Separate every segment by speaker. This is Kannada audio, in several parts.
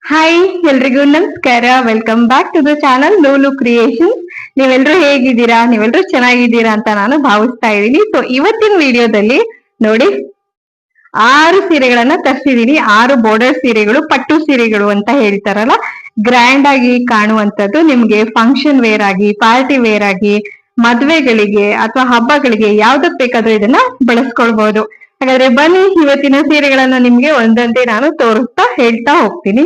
Speaker 1: ಹಾಯ್, ಎಲ್ರಿಗೂ ನಮಸ್ಕಾರ. Welcome back to the channel Lulu Creations. ನೀವೆಲ್ರೂ ಹೇಗಿದ್ದೀರಾ? ನೀವೆಲ್ರೂ ಚೆನ್ನಾಗಿದ್ದೀರಾ ಅಂತ ನಾನು ಭಾವಿಸ್ತಾ ಇದ್ದೀನಿ. ಸೊ ಇವತ್ತಿನ ವಿಡಿಯೋದಲ್ಲಿ ನೋಡಿ 6 ಸೀರೆಗಳನ್ನ ತರಿಸಿದೀನಿ. 6 ಬಾರ್ಡರ್ ಸೀರೆಗಳು, ಪಟ್ಟು ಸೀರೆಗಳು ಅಂತ ಹೇಳ್ತಾರಲ್ಲ, ಗ್ರ್ಯಾಂಡ್ ಆಗಿ ಕಾಣುವಂತದ್ದು. ನಿಮ್ಗೆ ಫಂಕ್ಷನ್ ವೇರ್ ಆಗಿ, ಪಾರ್ಟಿ ವೇರ್ ಆಗಿ, ಮದ್ವೆಗಳಿಗೆ ಅಥವಾ ಹಬ್ಬಗಳಿಗೆ ಯಾವ್ದಕ್ ಬೇಕಾದ್ರೂ ಇದನ್ನ ಬಳಸ್ಕೊಳ್ಬಹುದು. ಹಾಗಾದ್ರೆ ಬನ್ನಿ, ಇವತ್ತಿನ ಸೀರೆಗಳನ್ನ ನಿಮ್ಗೆ ಒಂದೊಂದೇ ನಾನು ತೋರಿಸ್ತಾ ಹೇಳ್ತಾ ಹೋಗ್ತೀನಿ.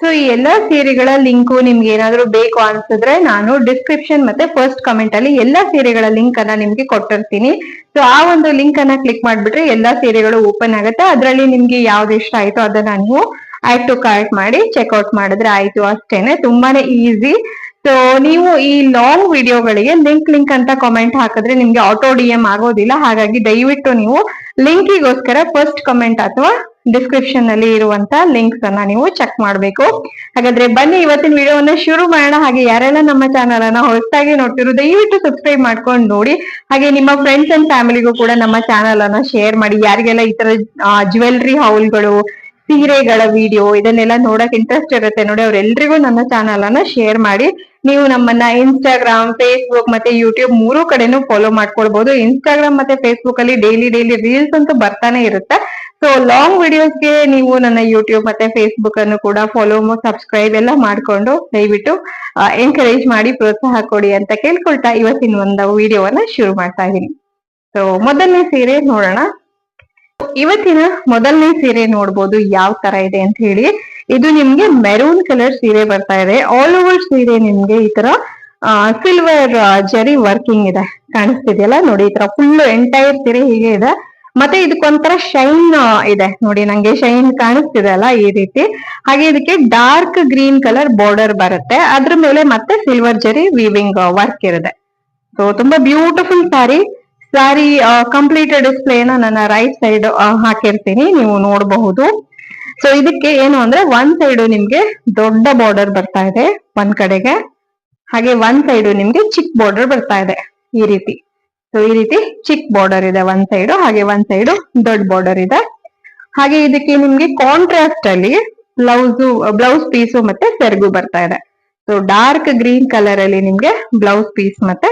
Speaker 1: ಸೊ ಈ ಎಲ್ಲಾ ಸೀರೆಗಳ ಲಿಂಕು ನಿಮ್ಗೆ ಏನಾದ್ರೂ ಬೇಕು ಅನ್ಸಿದ್ರೆ ನಾನು ಡಿಸ್ಕ್ರಿಪ್ಷನ್ ಮತ್ತೆ ಫಸ್ಟ್ ಕಮೆಂಟ್ ಅಲ್ಲಿ ಎಲ್ಲಾ ಸೀರೆಗಳ ಲಿಂಕ್ ಅನ್ನ ನಿಮ್ಗೆ ಕೊಟ್ಟಿರ್ತೀನಿ. ಸೊ ಆ ಒಂದು ಲಿಂಕ್ ಅನ್ನ ಕ್ಲಿಕ್ ಮಾಡ್ಬಿಟ್ರೆ ಎಲ್ಲಾ ಸೀರೆಗಳು ಓಪನ್ ಆಗುತ್ತೆ. ಅದರಲ್ಲಿ ನಿಮ್ಗೆ ಯಾವ್ದು ಇಷ್ಟ ಆಯ್ತು ಅದನ್ನ ನೀವು ಆಡ್ ಟು ಕಾರ್ಟ್ ಮಾಡಿ ಚೆಕ್ಔಟ್ ಮಾಡಿದ್ರೆ ಆಯ್ತು, ಅಷ್ಟೇನೆ. ತುಂಬಾನೇ ಈಸಿ. ಸೊ ನೀವು ಈ ಲಾಂಗ್ ವಿಡಿಯೋಗಳಿಗೆ ಲಿಂಕ್ ಅಂತ ಕಾಮೆಂಟ್ ಹಾಕಿದ್ರೆ ನಿಮ್ಗೆ ಆಟೋ DM ಆಗೋದಿಲ್ಲ. ಹಾಗಾಗಿ ದಯವಿಟ್ಟು ನೀವು ಲಿಂಕಿಗೋಸ್ಕರ ಫಸ್ಟ್ ಕಮೆಂಟ್ ಅಥವಾ ಡಿಸ್ಕ್ರಿಪ್ಷನ್ ನಲ್ಲಿ ಇರುವಂತ ಲಿಂಕ್ಸ್ ಅನ್ನ ನೀವು ಚೆಕ್ ಮಾಡಬೇಕು. ಹಾಗಾದ್ರೆ ಬನ್ನಿ ಇವತ್ತಿನ ವಿಡಿಯೋವನ್ನ ಶುರು ಮಾಡೋಣ. ಹಾಗೆ ಯಾರೆಲ್ಲ ನಮ್ಮ ಚಾನಲ್ ಅನ್ನ ಹೊಸದಾಗಿ ನೋಡ್ತಿರೋ ದಯವಿಟ್ಟು ಸಬ್ಸ್ಕ್ರೈಬ್ ಮಾಡ್ಕೊಂಡು ನೋಡಿ. ಹಾಗೆ ನಿಮ್ಮ ಫ್ರೆಂಡ್ಸ್ ಅಂಡ್ ಫ್ಯಾಮಿಲಿಗೂ ಕೂಡ ನಮ್ಮ ಚಾನಲ್ ಅನ್ನ ಶೇರ್ ಮಾಡಿ. ಯಾರಿಗೆಲ್ಲ ಈ ತರ ಜ್ಯುವೆಲ್ರಿ ಹೌಲ್ಗಳು, ಸೀರೆಗಳ ವಿಡಿಯೋ ಇದನ್ನೆಲ್ಲ ನೋಡಕ್ ಇಂಟ್ರೆಸ್ಟ್ ಇರುತ್ತೆ ನೋಡಿ, ಅವ್ರೆಲ್ರಿಗೂ ನನ್ನ ಚಾನಲ್ ಅನ್ನ ಶೇರ್ ಮಾಡಿ. ನೀವು ನಮ್ಮನ್ನ ಇನ್ಸ್ಟಾಗ್ರಾಮ್, ಫೇಸ್ಬುಕ್ ಮತ್ತೆ ಯೂಟ್ಯೂಬ್ 3 ಕಡೆನೂ ಫಾಲೋ ಮಾಡ್ಕೊಳ್ಬಹುದು. ಇನ್ಸ್ಟಾಗ್ರಾಮ್ ಮತ್ತೆ ಫೇಸ್ಬುಕ್ ಅಲ್ಲಿ ಡೈಲಿ ರೀಲ್ಸ್ ಅಂತೂ ಬರ್ತಾನೆ ಇರುತ್ತೆ. ಸೊ ಲಾಂಗ್ ವಿಡಿಯೋಸ್ಗೆ ನೀವು ನನ್ನ ಯೂಟ್ಯೂಬ್ ಮತ್ತೆ ಫೇಸ್ಬುಕ್ ಅನ್ನು ಕೂಡ ಫಾಲೋ, ಸಬ್ಸ್ಕ್ರೈಬ್ ಎಲ್ಲ ಮಾಡ್ಕೊಂಡು ದಯವಿಟ್ಟು ಎನ್ಕರೇಜ್ ಮಾಡಿ, ಪ್ರೋತ್ಸಾಹ ಕೊಡಿ ಅಂತ ಕೇಳ್ಕೊಳ್ತಾ ಇವತ್ತಿನ ಒಂದು ವಿಡಿಯೋವನ್ನ ಶುರು ಮಾಡ್ತಾ ಇದ್ದೀನಿ. ಸೊ ಮೊದಲನೇ ಸೀರೆ ನೋಡೋಣ. ಇವತ್ತಿನ ಮೊದಲನೇ ಸೀರೆ ನೋಡ್ಬೋದು ಯಾವ ತರ ಇದೆ ಅಂತ ಹೇಳಿ. ಇದು ನಿಮ್ಗೆ ಮೆರೂನ್ ಕಲರ್ ಸೀರೆ ಬರ್ತಾ ಇದೆ. ಆಲ್ ಓವರ್ ಸೀರೆ ನಿಮ್ಗೆ ಈ ತರ ಸಿಲ್ವರ್ ಜರಿ ವರ್ಕಿಂಗ್ ಇದೆ, ಕಾಣಿಸ್ತಿದೆಯಲ್ಲ ನೋಡಿ. ಈ ತರ ಫುಲ್ ಎಂಟೈರ್ ಸೀರೆ ಹೀಗೆ ಇದೆ. ಮತ್ತೆ ಇದಕ್ಕೊಂಥರ ಶೈನ್ ಇದೆ ನೋಡಿ, ನಂಗೆ ಶೈನ್ ಕಾಣಿಸ್ತಿದೆ ಅಲ್ಲ, ಈ ರೀತಿ. ಹಾಗೆ ಇದಕ್ಕೆ ಡಾರ್ಕ್ ಗ್ರೀನ್ ಕಲರ್ ಬಾರ್ಡರ್ ಬರುತ್ತೆ, ಅದ್ರ ಮೇಲೆ ಮತ್ತೆ ಸಿಲ್ವರ್ ಜರಿ ವೀವಿಂಗ್ ವರ್ಕ್ ಇರುತ್ತೆ. ಸೊ ತುಂಬಾ ಬ್ಯೂಟಿಫುಲ್ ಸ್ಯಾರಿ ಕಂಪ್ಲೀಟ್ ಡಿಸ್ಪ್ಲೇನ ನನ್ನ ರೈಟ್ ಸೈಡ್ ಹಾಕಿರ್ತೀನಿ, ನೀವು ನೋಡಬಹುದು. ಸೊ ಇದಕ್ಕೆ ಏನು ಅಂದ್ರೆ ಒಂದ್ ಸೈಡ್ ನಿಮ್ಗೆ ದೊಡ್ಡ ಬಾರ್ಡರ್ ಬರ್ತಾ ಇದೆ ಒಂದ್ ಕಡೆಗೆ, ಹಾಗೆ ಒಂದ್ ಸೈಡ್ ನಿಮ್ಗೆ ಚಿಕ್ಕ ಬಾರ್ಡರ್ ಬರ್ತಾ ಇದೆ ಈ ರೀತಿ. ಸೊ ಈ ರೀತಿ ಚಿಕ್ಕ ಬಾರ್ಡರ್ ಇದೆ ಒಂದ್ ಸೈಡ್, ಹಾಗೆ ಒಂದ್ ಸೈಡ್ ದೊಡ್ಡ ಬಾರ್ಡರ್ ಇದೆ. ಹಾಗೆ ಇದಕ್ಕೆ ನಿಮ್ಗೆ ಕಾಂಟ್ರಾಸ್ಟ್ ಅಲ್ಲಿ ಬ್ಲೌಸ್ ಪೀಸು ಮತ್ತೆ ಸೆರಗು ಬರ್ತಾ ಇದೆ. ಸೊ ಡಾರ್ಕ್ ಗ್ರೀನ್ ಕಲರ್ ಅಲ್ಲಿ ನಿಮ್ಗೆ ಬ್ಲೌಸ್ ಪೀಸ್ ಮತ್ತೆ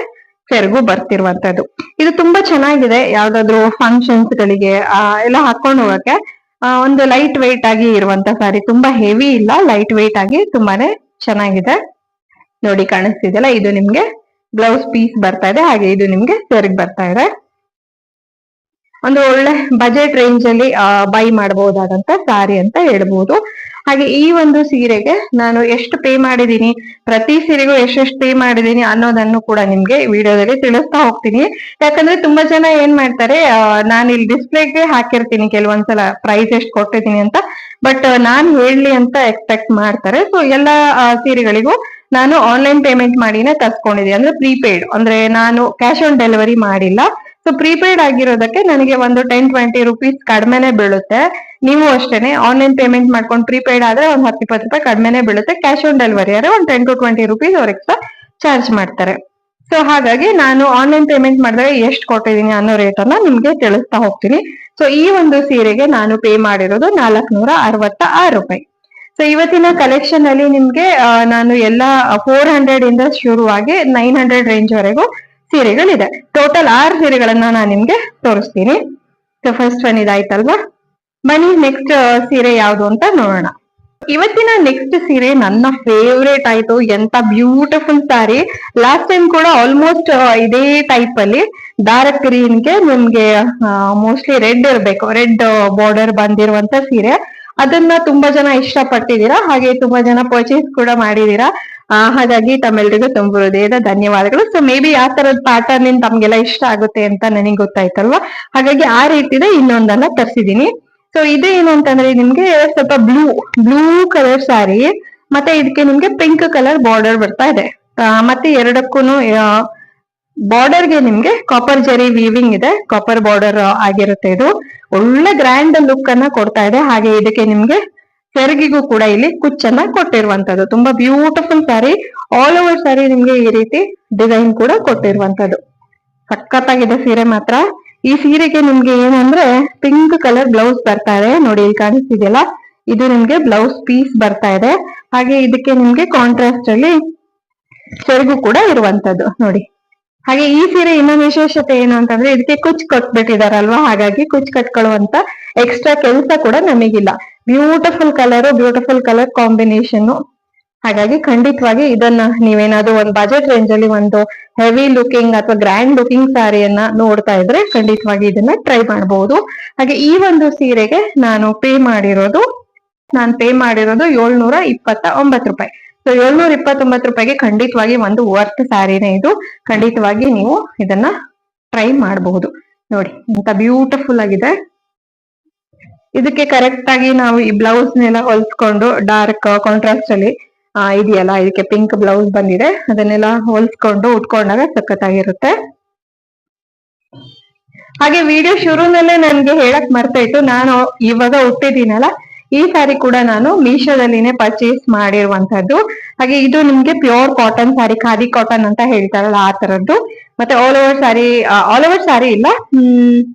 Speaker 1: ಸೆರಗು ಬರ್ತಿರುವಂತದ್ದು. ಇದು ತುಂಬಾ ಚೆನ್ನಾಗಿದೆ ಯಾವ್ದಾದ್ರು ಫಂಕ್ಷನ್ಸ್ ಗಳಿಗೆ ಎಲ್ಲ ಹಾಕೊಂಡು ಹೋಗಕ್ಕೆ. ಒಂದು ಲೈಟ್ ವೆಯ್ಟ್ ಆಗಿ ಇರುವಂತ ಸಾರಿ, ತುಂಬಾ ಹೆವಿ ಇಲ್ಲ, ಲೈಟ್ ವೆಯ್ಟ್ ಆಗಿ ತುಂಬಾನೇ ಚೆನ್ನಾಗಿದೆ. ನೋಡಿ ಕಾಣಿಸ್ತಿದೆಯಲ್ಲ, ಇದು ನಿಮ್ಗೆ ಬ್ಲೌಸ್ ಪೀಸ್ ಬರ್ತಾ ಇದೆ, ಹಾಗೆ ಇದು ನಿಮ್ಗೆ ಸೆರಗ್ ಬರ್ತಾ ಇದೆ. ಒಂದು ಒಳ್ಳೆ ಬಜೆಟ್ ರೇಂಜ್ ಅಲ್ಲಿ ಬೈ ಮಾಡಬಹುದಾದಂತ ಸಾರಿ ಅಂತ ಹೇಳ್ಬೋದು. ಹಾಗೆ ಈ ಒಂದು ಸೀರೆಗೆ ನಾನು ಎಷ್ಟು ಪೇ ಮಾಡಿದೀನಿ, ಪ್ರತಿ ಸೀರೆಗೂ ಎಷ್ಟೆಷ್ಟು ಪೇ ಮಾಡಿದೀನಿ ಅನ್ನೋದನ್ನು ಕೂಡ ನಿಮ್ಗೆ ವಿಡಿಯೋದಲ್ಲಿ ತಿಳಿಸ್ತಾ ಹೋಗ್ತೀನಿ. ಯಾಕಂದ್ರೆ ತುಂಬಾ ಜನ ಏನ್ ಮಾಡ್ತಾರೆ, ನಾನು ಇಲ್ಲಿ ಡಿಸ್ಪ್ಲೇಗೆ ಹಾಕಿರ್ತೀನಿ ಕೆಲವೊಂದ್ಸಲ ಪ್ರೈಸ್ ಎಷ್ಟು ಕೊಟ್ಟಿದ್ದೀನಿ ಅಂತ, ಬಟ್ ನಾನ್ ಹೇಳಲಿ ಅಂತ ಎಕ್ಸ್ಪೆಕ್ಟ್ ಮಾಡ್ತಾರೆ. ಸೊ ಎಲ್ಲಾ ಸೀರೆಗಳಿಗೂ ನಾನು ಆನ್ಲೈನ್ ಪೇಮೆಂಟ್ ಮಾಡಿನೇ ತರ್ಸ್ಕೊಂಡಿದ್ದೀನಿ, ಅಂದ್ರೆ ಪ್ರೀಪೇಯ್ಡ್, ಅಂದ್ರೆ ನಾನು ಕ್ಯಾಶ್ ಆನ್ ಡೆಲಿವರಿ ಮಾಡಿಲ್ಲ. ಸೊ ಪ್ರೀಪೇಯ್ಡ್ ಆಗಿರೋದಕ್ಕೆ ನನಗೆ ಒಂದು 10-20 ರುಪೀಸ್ ಕಡಿಮೆನೆ ಬೀಳುತ್ತೆ. ನೀವು ಅಷ್ಟೇನೆ ಆನ್ಲೈನ್ ಪೇಮೆಂಟ್ ಮಾಡ್ಕೊಂಡು ಪ್ರೀಪೇಯ್ಡ್ ಆದ್ರೆ ಒಂದು 10-20 ರೂಪಾಯಿ ಕಡಿಮೆನೆ ಬೀಳುತ್ತೆ. ಕ್ಯಾಶ್ ಆನ್ ಡೆಲಿವರಿ ಆದ್ರೆ ಒಂದು 10-20 ರುಪೀಸ್ ಅವ್ರು ಎಕ್ಸ್ಟ್ರಾ ಚಾರ್ಜ್ ಮಾಡ್ತಾರೆ. ಸೊ ಹಾಗಾಗಿ ನಾನು ಆನ್ಲೈನ್ ಪೇಮೆಂಟ್ ಮಾಡಿದ್ರೆ ಎಷ್ಟು ಕೊಟ್ಟಿದ್ದೀನಿ ಅನ್ನೋ ರೇಟ್ ಅನ್ನ ನಿಮ್ಗೆ ತಿಳಿಸ್ತಾ ಹೋಗ್ತೀನಿ. ಸೊ ಈ ಒಂದು ಸೀರೆಗೆ ನಾನು ಪೇ ಮಾಡಿರೋದು 466 ರೂಪಾಯಿ. ಸೊ ಇವತ್ತಿನ ಕಲೆಕ್ಷನ್ ಅಲ್ಲಿ ನಿಮ್ಗೆ ನಾನು ಎಲ್ಲ 400 ಇಂದ ಶುರುವಾಗಿ 900 ರೇಂಜ್ ವರೆಗೂ ಸೀರೆಗಳಿದೆ. ಟೋಟಲ್ 6 ಸೀರೆಗಳನ್ನ ನಾನು ನಿಮ್ಗೆ ತೋರಿಸ್ತೀನಿ. ಸೊ ಫಸ್ಟ್ ಒನ್ ಇದಾಯ್ತಲ್ವಾ, ಬನ್ನಿ ನೆಕ್ಸ್ಟ್ ಸೀರೆ ಯಾವ್ದು ಅಂತ ನೋಡೋಣ. ಇವತ್ತಿನ ನೆಕ್ಸ್ಟ್ ಸೀರೆ ನನ್ನ ಫೇವ್ರೇಟ್ ಆಯ್ತು. ಎಂತ ಬ್ಯೂಟಿಫುಲ್ ಸ್ಯಾರಿ. ಲಾಸ್ಟ್ ಟೈಮ್ ಕೂಡ ಆಲ್ಮೋಸ್ಟ್ ಇದೇ ಟೈಪ್ ಅಲ್ಲಿ ಡಾರ್ಕ್ ಗ್ರೀನ್ಗೆ ನಿಮ್ಗೆ ಮೋಸ್ಟ್ಲಿ ರೆಡ್ ಇರ್ಬೇಕು, ರೆಡ್ ಬಾರ್ಡರ್ ಬಂದಿರುವಂತ ಸೀರೆ. ಅದನ್ನ ತುಂಬಾ ಜನ ಇಷ್ಟಪಟ್ಟಿದ್ದೀರಾ, ಹಾಗೆ ತುಂಬಾ ಜನ ಪರ್ಚೇಸ್ ಕೂಡ ಮಾಡಿದೀರಾ. ಹಾಗಾಗಿ ತಮ್ಮೆಲ್ರಿಗೂ ತುಂಬ ಹೃದಯದ ಧನ್ಯವಾದಗಳು. ಸೊ ಮೇ ಬಿ ಆ ತರದ ಪ್ಯಾಟರ್ನ್ ತಮ್ಗೆಲ್ಲ ಇಷ್ಟ ಆಗುತ್ತೆ ಅಂತ ನನಗೆ ಗೊತ್ತಾಯ್ತಲ್ವಾ, ಹಾಗಾಗಿ ಆ ರೀತಿದ ಇನ್ನೊಂದನ್ನ ತರಿಸಿದೀನಿ. ಸೊ ಇದು ಏನು ಅಂತಂದ್ರೆ ನಿಮ್ಗೆ ಸ್ವಲ್ಪ ಬ್ಲೂ ಕಲರ್ ಸ್ಯಾರಿ, ಮತ್ತೆ ಇದಕ್ಕೆ ನಿಮ್ಗೆ ಪಿಂಕ್ ಕಲರ್ ಬಾರ್ಡರ್ ಬರ್ತಾ ಇದೆ. ಮತ್ತೆ ಎರಡಕ್ಕೂ ಬಾರ್ಡರ್ಗೆ ನಿಮ್ಗೆ ಕಾಪರ್ ಜರಿ ವೀವಿಂಗ್ ಇದೆ, ಕಾಪರ್ ಬಾರ್ಡರ್ ಆಗಿರುತ್ತೆ. ಇದು ಒಳ್ಳೆ ಗ್ರ್ಯಾಂಡ್ ಲುಕ್ ಅನ್ನ ಕೊಡ್ತಾ ಇದೆ. ಹಾಗೆ ಇದಕ್ಕೆ ನಿಮ್ಗೆ ಸೆರಗಿಗೂ ಕೂಡ ಇಲ್ಲಿ ಕುಚ್ಚನ್ನ ಕೊಟ್ಟಿರುವಂತದ್ದು. ತುಂಬಾ beautiful sari. All over sari ನಿಮ್ಗೆ ಈ ರೀತಿ ಡಿಸೈನ್ ಕೂಡ ಕೊಟ್ಟಿರುವಂತದ್ದು. ಸಖತ್ತಾಗಿದೆ ಸೀರೆ ಮಾತ್ರ. ಈ ಸೀರೆಗೆ ನಿಮ್ಗೆ ಏನಂದ್ರೆ ಪಿಂಕ್ ಕಲರ್ ಬ್ಲೌಸ್ ಬರ್ತಾ ಇದೆ ನೋಡಿ, ಇಲ್ಲಿ ಕಾಣಿಸ್ತಿದೆಯಲ್ಲ, ಇದು ನಿಮ್ಗೆ ಬ್ಲೌಸ್ ಪೀಸ್ ಬರ್ತಾ ಇದೆ. ಹಾಗೆ ಇದಕ್ಕೆ ನಿಮ್ಗೆ ಕಾಂಟ್ರಾಸ್ಟ್ ಅಲ್ಲಿ ಸೆರಗು ಕೂಡ ಇರುವಂತದ್ದು ನೋಡಿ. ಹಾಗೆ ಈ ಸೀರೆ ಇನ್ನೊಂದು ವಿಶೇಷತೆ ಏನು ಅಂತಂದ್ರೆ ಇದಕ್ಕೆ ಕುಚ್ ಕೊಟ್ಬಿಟ್ಟಿದಾರಲ್ವಾ, ಹಾಗಾಗಿ ಕುಚ್ ಕಟ್ಕೊಳ್ಳುವಂತ ಎಕ್ಸ್ಟ್ರಾ ಕೆಲಸ ಕೂಡ ನಮಗಿಲ್ಲ. Beautiful colour combination. ಹಾಗಾಗಿ ಖಂಡಿತವಾಗಿ ಇದನ್ನ ನೀವೇನಾದ್ರೂ ಒಂದು ಬಜೆಟ್ ರೇಂಜ್ ಅಲ್ಲಿ ಒಂದು ಹೆವಿ ಲುಕಿಂಗ್ ಅಥವಾ ಗ್ರ್ಯಾಂಡ್ ಲುಕಿಂಗ್ ಸ್ಯಾರಿಯನ್ನ ನೋಡ್ತಾ ಇದ್ರೆ ಖಂಡಿತವಾಗಿ ಇದನ್ನ ಟ್ರೈ ಮಾಡಬಹುದು. ಹಾಗೆ ಈ ಒಂದು ಸೀರೆಗೆ ನಾನು ಪೇ ಮಾಡಿರೋದು 729 ರೂಪಾಯಿ. ಸೊ 729 ರೂಪಾಯಿಗೆ ಖಂಡಿತವಾಗಿ ಒಂದು ವರ್ತ್ ಸ್ಯಾರಿನೇ ಇದು. ಖಂಡಿತವಾಗಿ ನೀವು ಇದನ್ನ ಟ್ರೈ ಮಾಡಬಹುದು. ನೋಡಿ ಎಂತ ಬ್ಯೂಟಿಫುಲ್ ಆಗಿದೆ. ಇದಕ್ಕೆ ಕರೆಕ್ಟ್ ಆಗಿ ನಾವು ಈ ಬ್ಲೌಸ್ ನೆಲ್ಲ ಹೊಲ್ಸ್ಕೊಂಡು ಡಾರ್ಕ್ ಕಾಂಟ್ರಾಸ್ಟ್ ಅಲ್ಲಿ ಇದೆಯಲ್ಲ, ಇದಕ್ಕೆ ಪಿಂಕ್ ಬ್ಲೌಸ್ ಬಂದಿದೆ, ಅದನ್ನೆಲ್ಲ ಹೊಲ್ಸ್ಕೊಂಡು ಉಟ್ಕೊಂಡಾಗ ಸಖತ್ತಾಗಿರುತ್ತೆ. ಹಾಗೆ ವಿಡಿಯೋ ಶುರುನಲ್ಲೇ ನನ್ಗೆ ಹೇಳಕ್ ಮರ್ತಾಯ್ತು, ನಾನು ಇವಾಗ ಹುಟ್ಟಿದ್ದೀನಲ್ಲ, ಈ ಸಾರಿ ಕೂಡ ನಾನು ಮೀಶೋದಲ್ಲಿನೇ ಪರ್ಚೇಸ್ ಮಾಡಿರುವಂತದ್ದು. ಹಾಗೆ ಇದು ನಿಮ್ಗೆ ಪ್ಯೂರ್ ಕಾಟನ್ ಸಾರಿ, ಖಾದಿ ಕಾಟನ್ ಅಂತ ಹೇಳ್ತಾರಲ್ಲ ಆ ತರದ್ದು. ಮತ್ತೆ ಆಲ್ ಓವರ್ ಸಾರಿ ಇಲ್ಲ,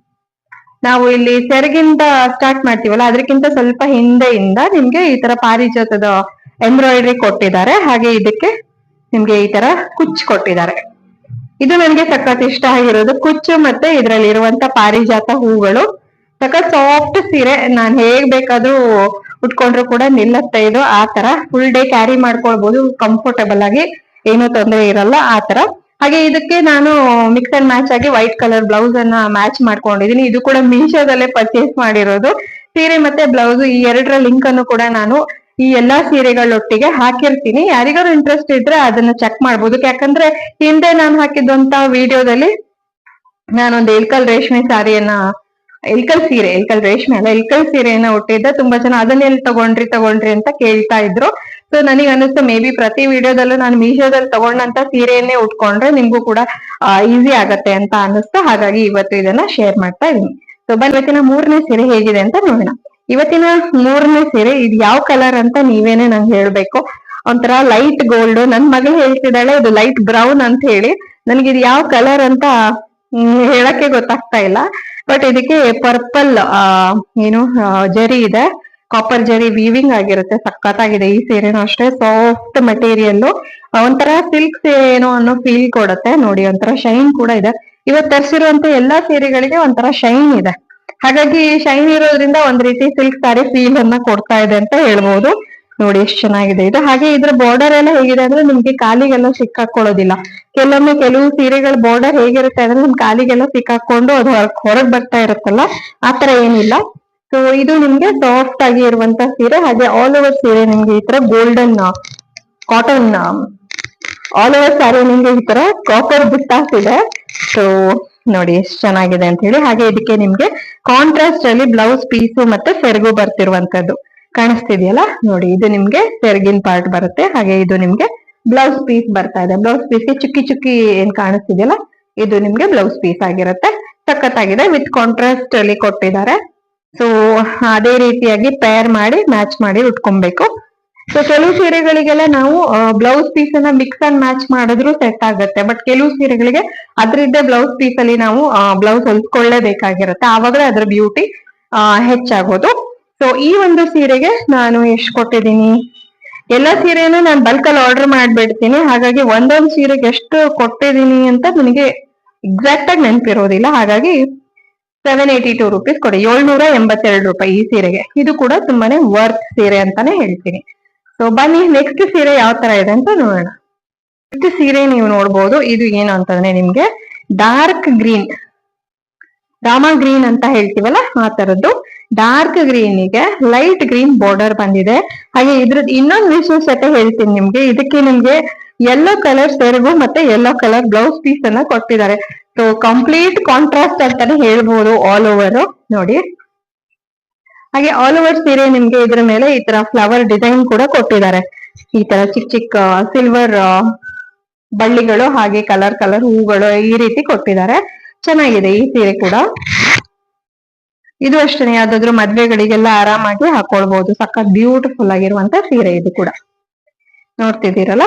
Speaker 1: ನಾವು ಇಲ್ಲಿ ಸೆರಗಿಂದ ಸ್ಟಾರ್ಟ್ ಮಾಡ್ತೀವಲ್ಲ ಅದಕ್ಕಿಂತ ಸ್ವಲ್ಪ ಹಿಂದೆಯಿಂದ ನಿಮ್ಗೆ ಈ ತರ ಪಾರಿಜಾತದ ಎಂಬ್ರಾಯ್ಡ್ರಿ ಕೊಟ್ಟಿದ್ದಾರೆ. ಹಾಗೆ ಇದಕ್ಕೆ ನಿಮ್ಗೆ ಈ ತರ ಕುಚ್ಚು ಕೊಟ್ಟಿದ್ದಾರೆ. ಇದು ನನಗೆ ಸಖತ್ ಇಷ್ಟ ಆಗಿರೋದು, ಕುಚ್ಚು ಮತ್ತೆ ಇದರಲ್ಲಿ ಇರುವಂತ ಪಾರಿಜಾತ ಹೂಗಳು. ಸಖತ್ ಸಾಫ್ಟ್ ಸೀರೆ, ನಾನ್ ಹೇಗ್ ಬೇಕಾದ್ರೂ ಉಟ್ಕೊಂಡ್ರು ಕೂಡ ನಿಲ್ಲತ್ತೆ ಇದು. ಆ ತರ ಫುಲ್ ಡೇ ಕ್ಯಾರಿ ಮಾಡ್ಕೊಳ್ಬಹುದು ಕಂಫರ್ಟಬಲ್ ಆಗಿ, ಏನೂ ತೊಂದರೆ ಇರಲ್ಲ ಆ ತರ. ಹಾಗೆ ಇದಕ್ಕೆ ನಾನು ಮಿಕ್ಸ್ ಅಂಡ್ ಮ್ಯಾಚ್ ಆಗಿ ವೈಟ್ ಕಲರ್ ಬ್ಲೌಸ್ ಅನ್ನ ಮ್ಯಾಚ್ ಮಾಡ್ಕೊಂಡಿದೀನಿ. ಇದು ಕೂಡ ಮೀಶೋದಲ್ಲೇ ಪರ್ಚೇಸ್ ಮಾಡಿರೋದು. ಸೀರೆ ಮತ್ತೆ ಬ್ಲೌಸ್ ಈ ಎರಡರ ಲಿಂಕ್ ಅನ್ನು ಕೂಡ ನಾನು ಈ ಎಲ್ಲಾ ಸೀರೆಗಳೊಟ್ಟಿಗೆ ಹಾಕಿರ್ತೀನಿ. ಯಾರಿಗಾರು ಇಂಟ್ರೆಸ್ಟ್ ಇದ್ರೆ ಅದನ್ನ ಚೆಕ್ ಮಾಡ್ಬೋದು. ಯಾಕಂದ್ರೆ ಹಿಂದೆ ನಾನು ಹಾಕಿದಂತ ವಿಡಿಯೋದಲ್ಲಿ ನಾನೊಂದು ಇಳ್ಕಲ್ ರೇಷ್ಮೆ ಸಾರಿಯನ್ನ, ಇಳ್ಕಲ್ ರೇಷ್ಮೆ ಅಲ್ಲ, ಇಳ್ಕಲ್ ಸೀರೆಯನ್ನ ಉಟ್ಟಿದ್ದೆ. ತುಂಬಾ ಜನ ಅದನ್ನೆಲ್ಲಿ ತಗೊಂಡ್ರಿ ಅಂತ ಕೇಳ್ತಾ ಇದ್ರು. ಸೊ ನನಗೆ ಅನಿಸ್ತು ಮೇ ಬಿ ಪ್ರತಿ ವಿಡಿಯೋದಲ್ಲೂ ನಾನು ಮೀಶೋದಲ್ಲಿ ತಗೊಂಡಂತ ಸೀರೆಯನ್ನೇ ಉಟ್ಕೊಂಡ್ರೆ ನಿಮ್ಗೂ ಕೂಡ ಈಸಿ ಆಗತ್ತೆ ಅಂತ ಅನಿಸ್ತು. ಹಾಗಾಗಿ ಇವತ್ತು ಇದನ್ನ ಶೇರ್ ಮಾಡ್ತಾ ಇದೀನಿ. ಸೊ ಬನ್ನಿ ಇವತ್ತಿನ 3ನೇ ಸೀರೆ ಹೇಗಿದೆ ಅಂತ ನೋಡೋಣ. ಇವತ್ತಿನ 3ನೇ ಸೀರೆ ಇದು ಯಾವ ಕಲರ್ ಅಂತ ನೀವೇನೆ ನಂಗೆ ಹೇಳ್ಬೇಕು. ಒಂಥರ ಲೈಟ್ ಗೋಲ್ಡ್, ನನ್ ಮಗಳು ಹೇಳ್ತಿದ್ದಾಳೆ ಇದು ಲೈಟ್ ಬ್ರೌನ್ ಅಂತ ಹೇಳಿ. ನನಗೆ ಇದು ಯಾವ ಕಲರ್ ಅಂತ ಹೇಳಕ್ಕೆ ಗೊತ್ತಾಗ್ತಾ ಇಲ್ಲ. ಬಟ್ ಇದಕ್ಕೆ ಪರ್ಪಲ್ ಏನು ಜರಿ ಇದೆ, ಕಾಪರ್ ಜರಿ ವೀವಿಂಗ್ ಆಗಿರುತ್ತೆ. ಸಖತ್ತಾಗಿದೆ ಈ ಸೀರೆನೂ ಅಷ್ಟೇ, ಸಾಫ್ಟ್ ಮೆಟೀರಿಯಲ್, ಒಂಥರ ಸಿಲ್ಕ್ ಏನೋ ಅನ್ನೋ ಫೀಲ್ ಕೊಡುತ್ತೆ ನೋಡಿ. ಒಂಥರ ಶೈನ್ ಕೂಡ ಇದೆ. ಇವತ್ತು ತರಿಸಿರುವಂತ ಎಲ್ಲಾ ಸೀರೆಗಳಿಗೆ ಒಂಥರ ಶೈನ್ ಇದೆ. ಹಾಗಾಗಿ ಶೈನ್ ಇರೋದ್ರಿಂದ ಒಂದ್ ರೀತಿ ಸಿಲ್ಕ್ ಸಾರಿ ಫೀಲ್ ಅನ್ನ ಕೊಡ್ತಾ ಇದೆ ಅಂತ ಹೇಳ್ಬೋದು. ನೋಡಿ ಎಷ್ಟು ಚೆನ್ನಾಗಿದೆ ಇದು. ಹಾಗೆ ಇದ್ರ ಬಾರ್ಡರ್ ಎಲ್ಲ ಹೇಗಿದೆ ಅಂದ್ರೆ ನಿಮ್ಗೆ ಕಾಲಿಗೆಲ್ಲ ಸಿಕ್ಕಾಕೊಳ್ಳೋದಿಲ್ಲ. ಕೆಲವು ಸೀರೆಗಳ ಬಾರ್ಡರ್ ಹೇಗಿರುತ್ತೆ ಅಂದ್ರೆ ನಿಮ್ ಕಾಲಿಗೆಲ್ಲ ಸಿಕ್ಕಾಕೊಂಡು ಅದು ಹೊರಗ್ ಬರ್ತಾ ಇರುತ್ತಲ್ಲ, ಆತರ ಏನಿಲ್ಲ. ಸೊ ಇದು ನಿಮ್ಗೆ ಸಾಫ್ಟ್ ಆಗಿ ಇರುವಂತ ಸೀರೆ. ಹಾಗೆ ಆಲ್ ಓವರ್ ಸೀರೆ ನಿಮ್ಗೆ ಈ ತರ golden cotton, all over sari ನಿಮ್ಗೆ ಈ ತರ ಕಾಪರ್ ಬುಟ್ಟಾಸ್ ಇದೆ. ಸೊ ನೋಡಿ ಎಷ್ಟು ಚೆನ್ನಾಗಿದೆ ಅಂತ ಹೇಳಿ. ಹಾಗೆ ಇದಕ್ಕೆ ನಿಮ್ಗೆ ಕಾಂಟ್ರಾಸ್ಟ್ ಅಲ್ಲಿ ಬ್ಲೌಸ್ ಪೀಸು ಮತ್ತೆ ಸೆರಗು ಬರ್ತಿರುವಂತದ್ದು ಕಾಣಿಸ್ತಿದೆಯಲ್ಲ ನೋಡಿ. ಇದು ನಿಮ್ಗೆ ಸೆರಗಿನ ಪಾರ್ಟ್ ಬರುತ್ತೆ. ಹಾಗೆ ಇದು ನಿಮ್ಗೆ ಬ್ಲೌಸ್ ಪೀಸ್ ಬರ್ತಾ ಇದೆ. ಬ್ಲೌಸ್ ಪೀಸ್ಗೆ ಚುಕ್ಕಿ ಏನ್ ಕಾಣಿಸ್ತಿದೆಯಲ್ಲ, ಇದು ನಿಮ್ಗೆ ಬ್ಲೌಸ್ ಪೀಸ್ ಆಗಿರುತ್ತೆ. ಸಖತ್ತಾಗಿದೆ, ವಿತ್ ಕಾಂಟ್ರಾಸ್ಟ್ ಅಲ್ಲಿ ಕೊಟ್ಟಿದ್ದಾರೆ. ಸೊ ಅದೇ ರೀತಿಯಾಗಿ ಪೇರ್ ಮಾಡಿ ಮ್ಯಾಚ್ ಮಾಡಿ ಉಟ್ಕೊಬೇಕು. ಸೊ ಕೆಲವು ಸೀರೆಗಳಿಗೆಲ್ಲ ನಾವು ಬ್ಲೌಸ್ ಪೀಸ್ ಅನ್ನ ಮಿಕ್ಸ್ ಅಂಡ್ ಮ್ಯಾಚ್ ಮಾಡಿದ್ರು ಸೆಟ್ ಆಗುತ್ತೆ. ಬಟ್ ಕೆಲವು ಸೀರೆಗಳಿಗೆ ಅದ್ರದ್ದೇ ಬ್ಲೌಸ್ ಪೀಸ್ ಅಲ್ಲಿ ನಾವು ಬ್ಲೌಸ್ ಹೊಲ್ಸ್ಕೊಳ್ಳೇಬೇಕಾಗಿರುತ್ತೆ. ಆವಾಗಲೇ ಅದ್ರ ಬ್ಯೂಟಿ ಹೆಚ್ಚಾಗೋದು. ಸೊ ಈ ಒಂದು ಸೀರೆಗೆ ನಾನು ಎಷ್ಟು ಕೊಟ್ಟಿದ್ದೀನಿ, ಎಲ್ಲಾ ಸೀರೆನೂ ನಾನು ಬಲ್ಕ್ ಅಲ್ಲಿ ಆರ್ಡರ್ ಮಾಡ್ಬಿಡ್ತೀನಿ. ಹಾಗಾಗಿ ಒಂದೊಂದು ಸೀರೆಗೆ ಎಷ್ಟು ಕೊಟ್ಟಿದ್ದೀನಿ ಅಂತ ನನಗೆ ಎಕ್ಸಾಕ್ಟ್ ಆಗಿ ನೆನಪಿರೋದಿಲ್ಲ. ಹಾಗಾಗಿ 782 rupees ಕೊಡಿ, 782 ರೂಪಾಯಿ ಈ ಸೀರೆಗೆ. ಇದು ಕೂಡ ತುಂಬಾನೇ ವರ್ತ್ ಸೀರೆ ಅಂತಾನೆ ಹೇಳ್ತೀನಿ. ಸೊ ಬನ್ನಿ ನೆಕ್ಸ್ಟ್ ಸೀರೆ ಯಾವ ತರ ಇದೆ ಅಂತ ನೋಡೋಣ. ನೆಕ್ಸ್ಟ್ ಸೀರೆ ನೀವು ನೋಡ್ಬೋದು. ಇದು ಏನು ಅಂತಂದ್ರೆ ನಿಮ್ಗೆ ಡಾರ್ಕ್ ಗ್ರೀನ್, ರಾಮ ಗ್ರೀನ್ ಅಂತ ಹೇಳ್ತೀವಲ್ಲ ಆ ತರದ್ದು ಡಾರ್ಕ್ ಗ್ರೀನಿಗೆ ಲೈಟ್ ಗ್ರೀನ್ ಬಾರ್ಡರ್ ಬಂದಿದೆ. ಹಾಗೆ ಇದ್ರದ್ದು ಇನ್ನೊಂದು ವಿಶೇಷತೆ ಹೇಳ್ತೀನಿ ನಿಮ್ಗೆ. ಇದಕ್ಕೆ ನಿಮ್ಗೆ ಯೆಲ್ಲೋ ಕಲರ್ ಸೆರಗು ಮತ್ತೆ ಯೆಲ್ಲೋ ಕಲರ್ ಬ್ಲೌಸ್ ಪೀಸ್ ಅನ್ನ ಕೊಟ್ಟಿದ್ದಾರೆ. ಸೊ ಕಂಪ್ಲೀಟ್ ಕಾಂಟ್ರಾಸ್ಟ್ ಅಂತಾನೆ ಹೇಳ್ಬೋದು ಆಲ್ ಓವರ್ ನೋಡಿ. ಹಾಗೆ ಆಲ್ ಓವರ್ ಸೀರೆ ನಿಮ್ಗೆ ಇದ್ರ ಮೇಲೆ ಈ ತರ ಫ್ಲವರ್ ಡಿಸೈನ್ ಕೂಡ ಕೊಟ್ಟಿದ್ದಾರೆ. ಈ ತರ ಚಿಕ್ಕ ಚಿಕ್ಕ ಸಿಲ್ವರ್ ಬಳ್ಳಿಗಳು, ಹಾಗೆ ಕಲರ್ ಹೂಗಳು ಈ ರೀತಿ ಕೊಟ್ಟಿದ್ದಾರೆ. ಚೆನ್ನಾಗಿದೆ ಈ ಸೀರೆ ಕೂಡ. ಇದು ಅಷ್ಟೇ, ಯಾವ್ದಾದ್ರು ಮದ್ವೆಗಳಿಗೆಲ್ಲ ಆರಾಮಾಗಿ ಹಾಕೊಳ್ಬಹುದು. ಸಖತ್ ಬ್ಯೂಟಿಫುಲ್ ಆಗಿರುವಂತ ಸೀರೆ ಇದು ಕೂಡ. ನೋಡ್ತಿದ್ದೀರಲ್ಲ,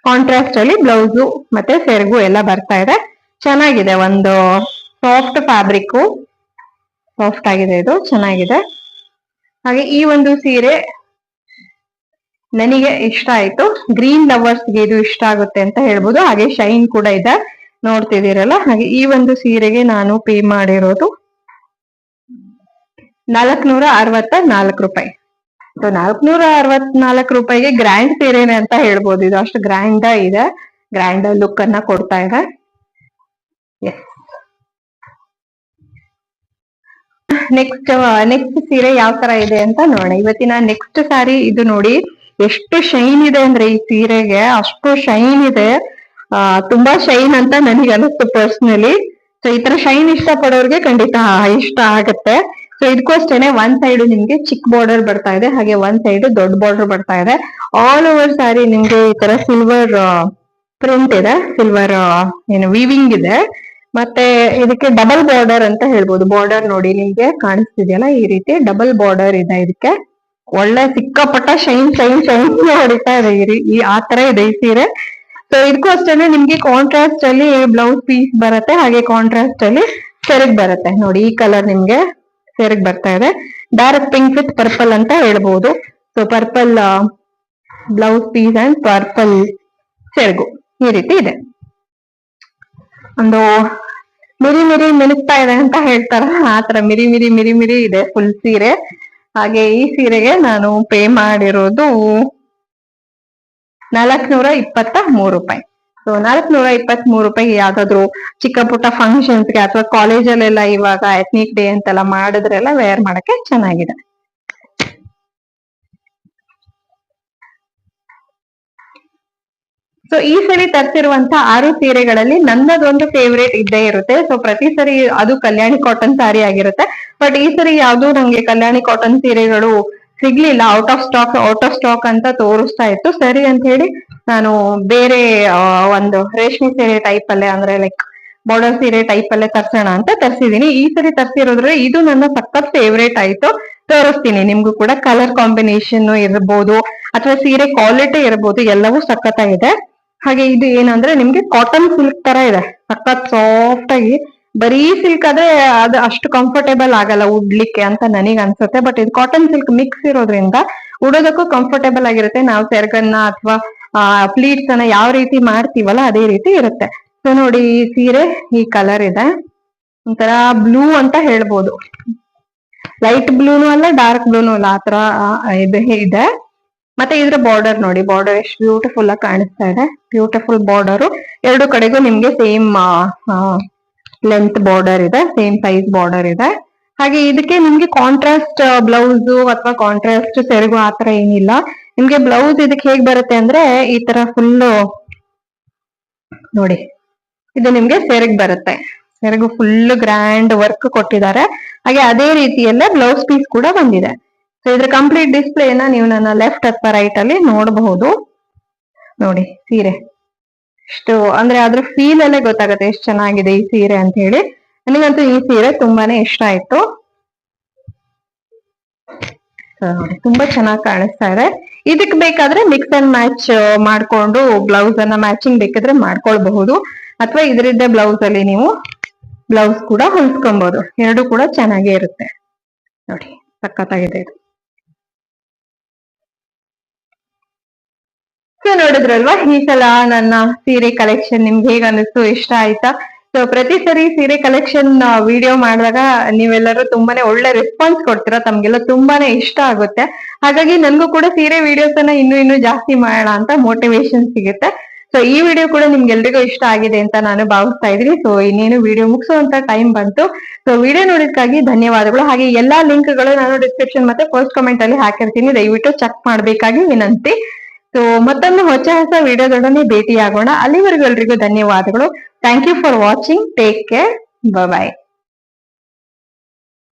Speaker 1: ಕಾಂಟ್ರಾಸ್ಟ್ ಅಲ್ಲಿ ಬ್ಲೌಸು ಮತ್ತೆ ಸೆರಗು ಎಲ್ಲ ಬರ್ತಾ ಇದೆ. ಚೆನ್ನಾಗಿದೆ, ಒಂದು ಸಾಫ್ಟ್ ಫ್ಯಾಬ್ರಿಕ್, ಸಾಫ್ಟ್ ಆಗಿದೆ, ಇದು ಚೆನ್ನಾಗಿದೆ. ಹಾಗೆ ಈ ಒಂದು ಸೀರೆ ನನಗೆ ಇಷ್ಟ ಆಯ್ತು. ಗ್ರೀನ್ ಲವರ್ಸ್ಗೆ ಇದು ಇಷ್ಟ ಆಗುತ್ತೆ ಅಂತ ಹೇಳ್ಬೋದು. ಹಾಗೆ ಶೈನ್ ಕೂಡ ಇದೆ, ನೋಡ್ತಿದ್ದೀರಲ್ಲ. ಹಾಗೆ ಈ ಒಂದು ಸೀರೆಗೆ ನಾನು ಪೇ ಮಾಡಿರೋದು 464 ರೂಪಾಯಿ. 464 ರೂಪಾಯಿಗೆ ಗ್ರ್ಯಾಂಡ್ ಸೀರೆನೆ ಅಂತ ಹೇಳ್ಬೋದು. ಇದು ಅಷ್ಟು ಗ್ರ್ಯಾಂಡ್ ಇದೆ, ಗ್ರ್ಯಾಂಡ್ ಲುಕ್ ಅನ್ನ ಕೊಡ್ತಾ ಇದೆ. ನೆಕ್ಸ್ಟ್ ಸೀರೆ ಯಾವ ತರ ಇದೆ ಅಂತ ನೋಡೋಣ. ಇವತ್ತಿನ ನೆಕ್ಸ್ಟ್ ಸ್ಯಾರಿ ಇದು ನೋಡಿ, ಎಷ್ಟು ಶೈನ್ ಇದೆ ಅಂದ್ರೆ ಈ ಸೀರೆಗೆ, ಅಷ್ಟು ಶೈನ್ ಇದೆ. ತುಂಬಾ ಶೈನ್ ಅಂತ ನನಗೆ ಅನಿಸ್ತು ಪರ್ಸನಲಿ. ಸೊ ಈ ತರ ಶೈನ್ ಇಷ್ಟ ಪಡೋರ್ಗೆ ಖಂಡಿತ ಇಷ್ಟ ಆಗತ್ತೆ. ಸೊ ಇದಕ್ಕೂ ಅಷ್ಟೇನೆ ಒಂದ್ ಸೈಡ್ ನಿಮ್ಗೆ ಚಿಕ್ಕ ಬಾರ್ಡರ್ ಬರ್ತಾ ಇದೆ, ಹಾಗೆ ಒಂದ್ ಸೈಡ್ ದೊಡ್ಡ ಬಾರ್ಡರ್ ಬರ್ತಾ ಇದೆ. ಆಲ್ ಓವರ್ ಸ್ಯಾರಿ ನಿಮ್ಗೆ ಈ ತರ ಸಿಲ್ವರ್ ಪ್ರಿಂಟ್ ಇದೆ, ಸಿಲ್ವರ್ ಏನು ವೀವಿಂಗ್ ಇದೆ. ಮತ್ತೆ ಇದಕ್ಕೆ ಡಬಲ್ ಬಾರ್ಡರ್ ಅಂತ ಹೇಳ್ಬೋದು. ಬಾರ್ಡರ್ ನೋಡಿ ನಿಮ್ಗೆ ಕಾಣಿಸ್ತಿದೆಯಲ್ಲ, ಈ ರೀತಿ ಡಬಲ್ ಬಾರ್ಡರ್ ಇದೆ ಇದಕ್ಕೆ. ಒಳ್ಳೆ ಸಿಕ್ಕಾಪಟ್ಟ ಶೈನ್ ಶೈನ್ ಶೈನ್ ಹೊಡಿತಾ ಇದೆ ಈ ಆ ತರ ಇದೆ ಈ ಸೀರೆ. ಸೊ ಇದಕ್ಕೂ ಅಷ್ಟೇನೆ ನಿಮ್ಗೆ ಕಾಂಟ್ರಾಸ್ಟ್ ಅಲ್ಲಿ ಬ್ಲೌಸ್ ಪೀಸ್ ಬರುತ್ತೆ, ಹಾಗೆ ಕಾಂಟ್ರಾಸ್ಟ್ ಅಲ್ಲಿ ಸೆರಗ್ ಬರುತ್ತೆ. ನೋಡಿ ಈ ಕಲರ್ ನಿಮ್ಗೆ ಸೆರಗ್ ಬರ್ತಾ ಇದೆ, ಡಾರ್ಕ್ ಪಿಂಕ್ ವಿತ್ ಪರ್ಪಲ್ ಅಂತ ಹೇಳ್ಬೋದು. So purple blouse piece and purple ಸೆರಗು ಈ ರೀತಿ ಇದೆ. ಒಂದು ಮಿರಿ ಮಿರಿ ಮಿನುಗ್ತಾ ಇದೆ ಅಂತ ಹೇಳ್ತಾರ, ಆತರ ಮಿರಿ ಮಿರಿ ಮಿರಿ ಮಿರಿ ಇದೆ ಫುಲ್ ಸೀರೆ. ಹಾಗೆ ಈ ಸೀರೆಗೆ ನಾನು ಪೇ ಮಾಡಿರೋದು 423 ರೂಪಾಯಿ. ಸೊ 423 ರೂಪಾಯಿ ಯಾವ್ದಾದ್ರು ಚಿಕ್ಕ ಪುಟ್ಟ ಫಂಕ್ಷನ್ಸ್ಗೆ ಅಥವಾ ಕಾಲೇಜಲ್ಲೆಲ್ಲ ಇವಾಗ ಎಥ್ನಿಕ್ ಡೇ ಅಂತೆಲ್ಲ ಮಾಡಿದ್ರೆಲ್ಲ ವೇರ್ ಮಾಡಕ್ಕೆ ಚೆನ್ನಾಗಿದೆ. ಸೊ ಈ ಸರಿ ತರಿಸಿರುವಂತ 6 ಸೀರೆಗಳಲ್ಲಿ ನನ್ನದೊಂದು ಫೇವ್ರೇಟ್ ಇದ್ದೇ ಇರುತ್ತೆ. ಸೊ ಪ್ರತಿ ಸರಿ ಅದು ಕಲ್ಯಾಣಿ ಕಾಟನ್ ಸ್ಯಾರಿ ಆಗಿರುತ್ತೆ. ಬಟ್ ಈ ಸರಿ ಯಾವ್ದು ನಂಗೆ ಕಲ್ಯಾಣಿ ಕಾಟನ್ ಸೀರೆಗಳು ಸಿಗ್ಲಿಲ್ಲ, ಔಟ್ ಆಫ್ ಸ್ಟಾಕ್ ಅಂತ ತೋರಿಸ್ತಾ ಇತ್ತು. ಸರಿ ಅಂತ ಹೇಳಿ ನಾನು ಬೇರೆ ಒಂದು ರೇಷ್ಮೆ ಸೀರೆ ಟೈಪ್ ಅಲ್ಲೇ, ಅಂದ್ರೆ ಲೈಕ್ ಬಾರ್ಡರ್ ಸೀರೆ ಟೈಪ್ ಅಲ್ಲೇ ತರ್ಸೋಣ ಅಂತ ತರ್ಸಿದೀನಿ. ಈ ಸರಿ ತರ್ಸಿರೋದ್ರೆ ಇದು ನನ್ನ ಸಖತ್ ಫೇವ್ರೇಟ್ ಆಯ್ತು, ತೋರಿಸ್ತೀನಿ ನಿಮ್ಗೂ ಕೂಡ. ಕಲರ್ ಕಾಂಬಿನೇಷನ್ ಇರ್ಬೋದು ಅಥವಾ ಸೀರೆ ಕ್ವಾಲಿಟಿ ಇರ್ಬೋದು, ಎಲ್ಲವೂ ಸಖತ್ತಾಗಿದೆ. ಹಾಗೆ ಇದು ಏನಂದ್ರೆ ನಿಮ್ಗೆ ಕಾಟನ್ ಸಿಲ್ಕ್ ತರ ಇದೆ, ಸಖತ್ ಸಾಫ್ಟ್ ಆಗಿ. ಬರೀ ಸಿಲ್ಕ್ ಆದ್ರೆ ಅದು ಅಷ್ಟು ಕಂಫರ್ಟೇಬಲ್ ಆಗಲ್ಲ ಉಡ್ಲಿಕ್ಕೆ ಅಂತ ನನಗ್ ಅನ್ಸುತ್ತೆ. ಬಟ್ ಇದು ಕಾಟನ್ ಸಿಲ್ಕ್ ಮಿಕ್ಸ್ ಇರೋದ್ರಿಂದ ಉಡೋದಕ್ಕೂ ಕಂಫರ್ಟೇಬಲ್ ಆಗಿರುತ್ತೆ. ನಾವು ಸೆರಗನ್ನ ಅಥವಾ ಪ್ಲೀಟ್ಸ್ ಅನ್ನ ಯಾವ ರೀತಿ ಮಾಡ್ತೀವಲ್ಲ ಅದೇ ರೀತಿ ಇರುತ್ತೆ. ಸೊ ನೋಡಿ ಈ ಸೀರೆ ಈ ಕಲರ್ ಇದೆ, ಒಂಥರ ಬ್ಲೂ ಅಂತ ಹೇಳ್ಬೋದು. ಲೈಟ್ ಬ್ಲೂನು ಅಲ್ಲ, ಡಾರ್ಕ್ ಬ್ಲೂನು ಅಲ್ಲ, ಆತರ ಇದೆ. ಮತ್ತೆ ಇದ್ರ ಬಾರ್ಡರ್ ನೋಡಿ, ಬಾರ್ಡರ್ ಎಷ್ಟು ಬ್ಯೂಟಿಫುಲ್ ಆಗಿ ಕಾಣಿಸ್ತಾ ಇದೆ. ಬ್ಯೂಟಿಫುಲ್ ಬಾರ್ಡರ್, ಎರಡು ಕಡೆಗೂ ನಿಮ್ಗೆ ಸೇಮ್ ಲೆಂತ್ ಬಾರ್ಡರ್ ಇದೆ, ಸೇಮ್ ಸೈಜ್ ಬಾರ್ಡರ್ ಇದೆ. ಹಾಗೆ ಇದಕ್ಕೆ ನಿಮ್ಗೆ ಕಾಂಟ್ರಾಸ್ಟ್ ಬ್ಲೌಸ್ ಅಥವಾ ಕಾಂಟ್ರಾಸ್ಟ್ ಸೆರಗು ಆತರ ಏನಿಲ್ಲ. ನಿಮ್ಗೆ ಬ್ಲೌಸ್ ಇದಕ್ಕೆ ಹೇಗ್ ಬರುತ್ತೆ ಅಂದ್ರೆ ಈ ತರ ಫುಲ್ ನೋಡಿ, ಇದು ನಿಮ್ಗೆ ಸೆರಗ್ ಬರುತ್ತೆ. ಸೆರಗು ಫುಲ್ ಗ್ರ್ಯಾಂಡ್ ವರ್ಕ್ ಕೊಟ್ಟಿದ್ದಾರೆ. ಹಾಗೆ ಅದೇ ರೀತಿಯಲ್ಲೇ ಬ್ಲೌಸ್ ಪೀಸ್ ಕೂಡ ಬಂದಿದೆ. ಸೊ ಇದ್ರ ಕಂಪ್ಲೀಟ್ ಡಿಸ್ಪ್ಲೇನ ನೀವು ನನ್ನ ಲೆಫ್ಟ್ ಅಥವಾ ರೈಟ್ ಅಲ್ಲಿ ನೋಡಬಹುದು. ನೋಡಿ ಸೀರೆ ಇಷ್ಟು ಅಂದ್ರೆ ಅದ್ರ ಫೀಲ್ ಅಲ್ಲೇ ಗೊತ್ತಾಗುತ್ತೆ ಎಷ್ಟು ಚೆನ್ನಾಗಿದೆ ಈ ಸೀರೆ ಅಂತ ಹೇಳಿ. ನನಗಂತೂ ಈ ಸೀರೆ ತುಂಬಾನೇ ಇಷ್ಟ ಆಯ್ತು. ತುಂಬಾ ಚೆನ್ನಾಗಿ ಕಾಣಿಸ್ತಾ ಇದೆ. ಇದಕ್ ಬೇಕಾದ್ರೆ ಮಿಕ್ಸ್ ಅಂಡ್ ಮ್ಯಾಚ್ ಮಾಡ್ಕೊಂಡು ಬ್ಲೌಸ್ ಅನ್ನ ಮ್ಯಾಚಿಂಗ್ ಬೇಕಾದ್ರೆ ಮಾಡ್ಕೊಳ್ಬಹುದು, ಅಥವಾ ಇದರಿದ್ದ ಬ್ಲೌಸ್ ಅಲ್ಲಿ ನೀವು ಬ್ಲೌಸ್ ಕೂಡ ಹೊಲ್ಸ್ಕೊಬಹುದು. ಎರಡು ಕೂಡ ಚೆನ್ನಾಗೇ ಇರುತ್ತೆ. ನೋಡಿ ಸಖತ್ತಾಗಿದೆ ಇದು. ಸೊ ನೋಡಿದ್ರಲ್ವಾ, ಈ ಸಲ ನನ್ನ ಸೀರೆ ಕಲೆಕ್ಷನ್ ನಿಮ್ಗೆ ಹೇಗ ಅನಿಸ್ತು, ಇಷ್ಟ ಆಯ್ತಾ? ಸೊ ಪ್ರತಿ ಸರಿ ಸೀರೆ ಕಲೆಕ್ಷನ್ ವಿಡಿಯೋ ಮಾಡಿದಾಗ ನೀವೆಲ್ಲರೂ ತುಂಬಾನೇ ಒಳ್ಳೆ ರೆಸ್ಪಾನ್ಸ್ ಕೊಡ್ತೀರಾ, ತಮ್ಗೆಲ್ಲ ತುಂಬಾನೇ ಇಷ್ಟ ಆಗುತ್ತೆ. ಹಾಗಾಗಿ ನನ್ಗೂ ಕೂಡ ಸೀರೆ ವಿಡಿಯೋಸ್ ಅನ್ನ ಇನ್ನೂ ಜಾಸ್ತಿ ಮಾಡೋಣ ಅಂತ ಮೋಟಿವೇಶನ್ ಸಿಗುತ್ತೆ. ಸೊ ಈ ವಿಡಿಯೋ ಕೂಡ ನಿಮ್ಗೆಲ್ರಿಗೂ ಇಷ್ಟ ಆಗಿದೆ ಅಂತ ನಾನು ಭಾವಿಸ್ತಾ ಇದ್ದೀನಿ. ಸೊ ಇನ್ನೇನು ವಿಡಿಯೋ ಮುಗಿಸುವಂತ ಟೈಮ್ ಬಂತು. ಸೊ ವಿಡಿಯೋ ನೋಡಿದ್ಕಾಗಿ ಧನ್ಯವಾದಗಳು. ಹಾಗೆ ಎಲ್ಲಾ ಲಿಂಕ್ ಗಳು ನಾನು ಡಿಸ್ಕ್ರಿಪ್ಷನ್ ಮತ್ತೆ ಫಸ್ಟ್ ಕಮೆಂಟ್ ಅಲ್ಲಿ ಹಾಕಿರ್ತೀನಿ, ದಯವಿಟ್ಟು ಚೆಕ್ ಮಾಡ್ಬೇಕಾಗಿ ವಿನಂತಿ. ಸೊ ಮತ್ತೊಮ್ಮೆ ಹೊಸ ವಿಡಿಯೋದೊಡನೆ ಭೇಟಿಯಾಗೋಣ. ಅಲ್ಲಿವರೆಗೂ ಎಲ್ರಿಗೂ ಧನ್ಯವಾದಗಳು. Thank you for watching. Take care. Bye.